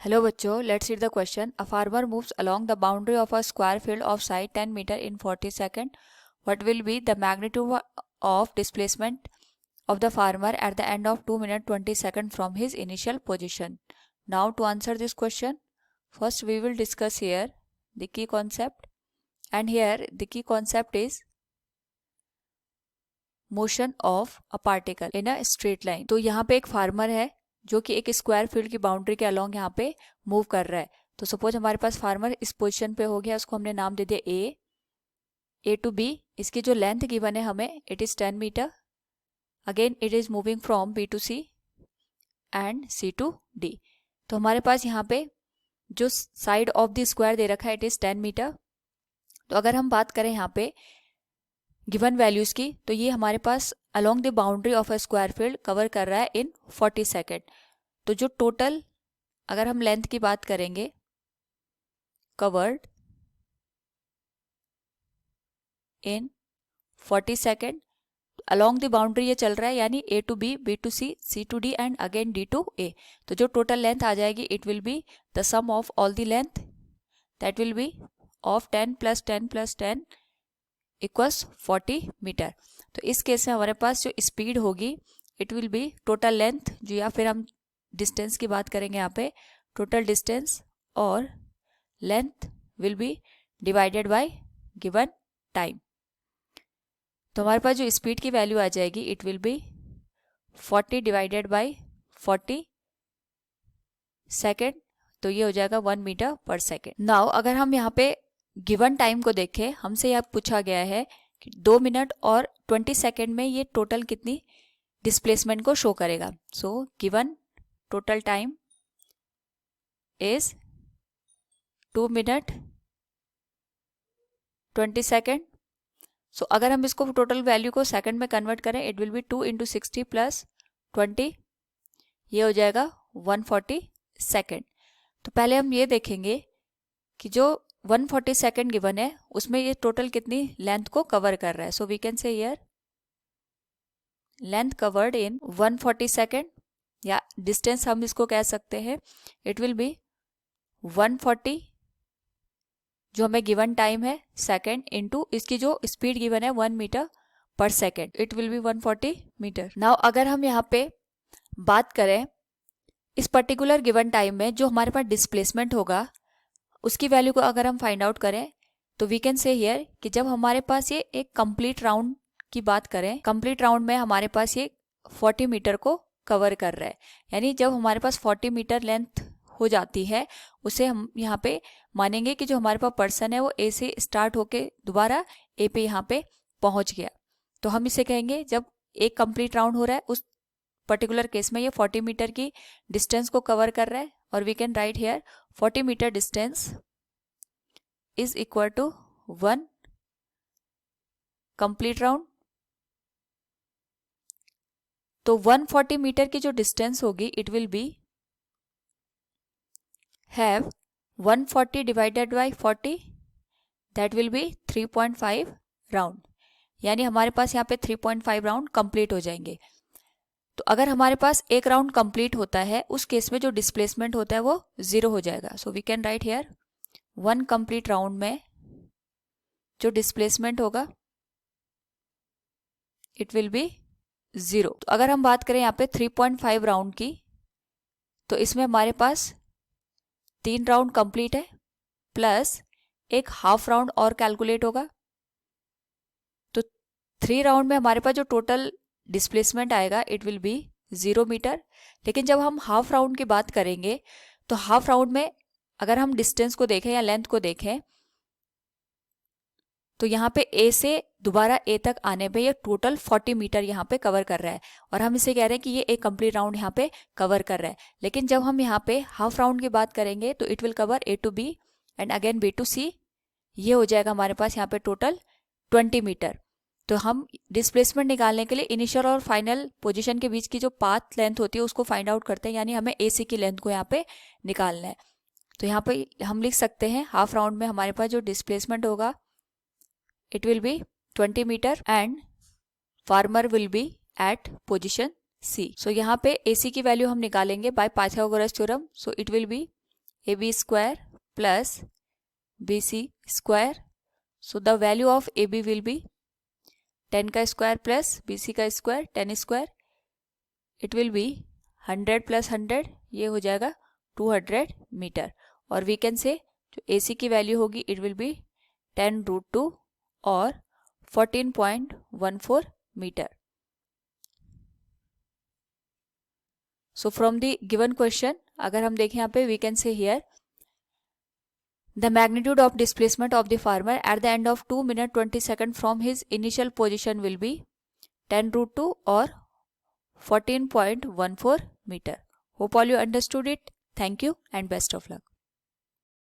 Hello बच्चों, let's read the question. A farmer moves along the boundary of a square field of size 10 meter in 40 seconds. What will be the magnitude of displacement of the farmer at the end of 2 minutes 20 seconds from his initial position? Now to answer this question, first we will discuss here the key concept, and here the key concept is motion of a particle in a straight line. तो यहाँ पे एक farmer है जो कि एक square field की boundary के अलोंग यहाँ पे मूव कर रहा है. तो सपोज हमारे पास फार्मर इस पोजीशन पे हो गया, उसको हमने नाम दे दिया ए टू बी. इसकी जो लेंथ गिवन है हमें, it is 10 metre. Again it is moving from B to C and C to D. तो हमारे पास यहाँ पे जो साइड ऑफ द स्क्वायर दे रखा है इट इज़ 10 मीटर. तो अगर हम बात करें यहाँ पे गिवन वैल्यूज़ की, तो ये हमारे पास along the boundary of a square field cover कर रहा है इन 40 सेकेंड. तो जो टोटल अगर हम लेंथ की बात करेंगे, covered in 40 second along the boundary ये चल रहा है, यानी A to B, B to C, C to D and again D to A. तो जो टोटल लेंथ आ जाएगी it will be the sum of all the length, that will be of 10 plus 10 plus 10 equals 40 metre. तो इस case में हमारे पास जो स्पीड होगी it will be total length, जो या फिर हम डिस्टेंस की बात करेंगे यहाँ पे, टोटल डिस्टेंस और length will be divided by given time. तो हमारे पास जो स्पीड की वैल्यू आ जाएगी it will B 40 divided by 40 second. तो ये हो जाएगा 1 मीटर पर सेकेंड. नाउ अगर हम यहाँ पे गिवन टाइम को देखें, हमसे यह पूछा गया है कि 2 मिनट और 20 सेकेंड में ये टोटल कितनी डिस्प्लेसमेंट को शो करेगा. So given total time is 2 minute 20 second. So अगर हम इसको टोटल वैल्यू को सेकंड में कन्वर्ट करें it will be 2 into 60 plus 20, ये हो जाएगा 140 सेकेंड. तो पहले हम ये देखेंगे कि जो 140 सेकेंड गिवन है उसमें ये टोटल कितनी लेंथ को कवर कर रहा है. So we can say here length covered in 140 second, या डिस्टेंस हम इसको कह सकते हैं, इट विल बी 140 जो हमें गिवन टाइम है सेकेंड इंटू इसकी जो स्पीड गिवन है 1 metre per second, it will be 140 metre. Now अगर हम यहाँ पे बात करें इस पर्टिकुलर गिवन टाइम में जो हमारे पास डिस्प्लेसमेंट होगा उसकी वैल्यू को अगर हम फाइंड आउट करें, तो वी कैन से हियर कि जब हमारे पास ये एक कंप्लीट राउंड की बात करें, कंप्लीट राउंड में हमारे पास ये 40 मीटर को कवर कर रहा है, यानी जब हमारे पास 40 मीटर लेंथ हो जाती है उसे हम यहाँ पे मानेंगे कि जो हमारे पास पर्सन है वो ए से स्टार्ट होके दोबारा ए पे यहाँ पे पहुँच गया. तो हम इसे कहेंगे जब एक कंप्लीट राउंड हो रहा है उस पर्टिकुलर केस में ये 40 मीटर की डिस्टेंस को कवर कर रहा है. और we can write here 40 metre distance is equal to 1 complete round. तो 140 मीटर की जो डिस्टेंस होगी it will be have 140 divided by 40, that will be 3.5 round, यानी हमारे पास यहाँ पे 3.5 राउंड कंप्लीट हो जाएंगे. तो अगर हमारे पास एक राउंड कंप्लीट होता है उस केस में जो डिस्प्लेसमेंट होता है वो 0 हो जाएगा. So we can write here 1 complete round में जो डिस्प्लेसमेंट होगा इट विल बी 0. तो अगर हम बात करें यहाँ पे 3.5 राउंड की, तो इसमें हमारे पास 3 राउंड कंप्लीट है प्लस एक हाफ राउंड और कैलकुलेट होगा. तो 3 राउंड में हमारे पास जो टोटल डिस्प्लेसमेंट आएगा इट विल बी 0 मीटर. लेकिन जब हम हाफ राउंड की बात करेंगे तो हाफ राउंड में अगर हम डिस्टेंस को देखें या लेंथ को देखें, तो यहाँ पे ए से दोबारा ए तक आने पे ये टोटल 40 मीटर यहाँ पे कवर कर रहा है, और हम इसे कह रहे हैं कि ये एक कंप्लीट राउंड यहाँ पे कवर कर रहा है. लेकिन जब हम यहाँ पे हाफ राउंड की बात करेंगे तो it will cover A to B and again B to C, ये हो जाएगा हमारे पास यहाँ पे टोटल 20 मीटर. तो हम डिस्प्लेसमेंट निकालने के लिए इनिशियल और फाइनल पोजीशन के बीच की जो पाथ लेंथ होती है उसको फाइंड आउट करते हैं, यानी हमें ए सी की लेंथ को यहाँ पे निकालना है. तो यहाँ पे हम लिख सकते हैं हाफ राउंड में हमारे पास जो डिस्प्लेसमेंट होगा it will be 20 metre and farmer will be at position C. So यहाँ पे AC की वैल्यू हम निकालेंगे by Pythagoras theorem. So it will be AB square plus BC square. So the value of AB will be 10 का square plus BC का square 10 square. It will be 100 plus 100, ये हो जाएगा 200 मीटर. और we can say जो AC की value होगी it will be 10√2 और 14.14 metre. So from the given question, अगर हम देखें यहाँ पे we can say here the magnitude of displacement of the farmer at the end of 2 minutes 20 seconds from his initial position will be 10√2 or 14.14 meter. Hope all you understood it. Thank you and best of luck.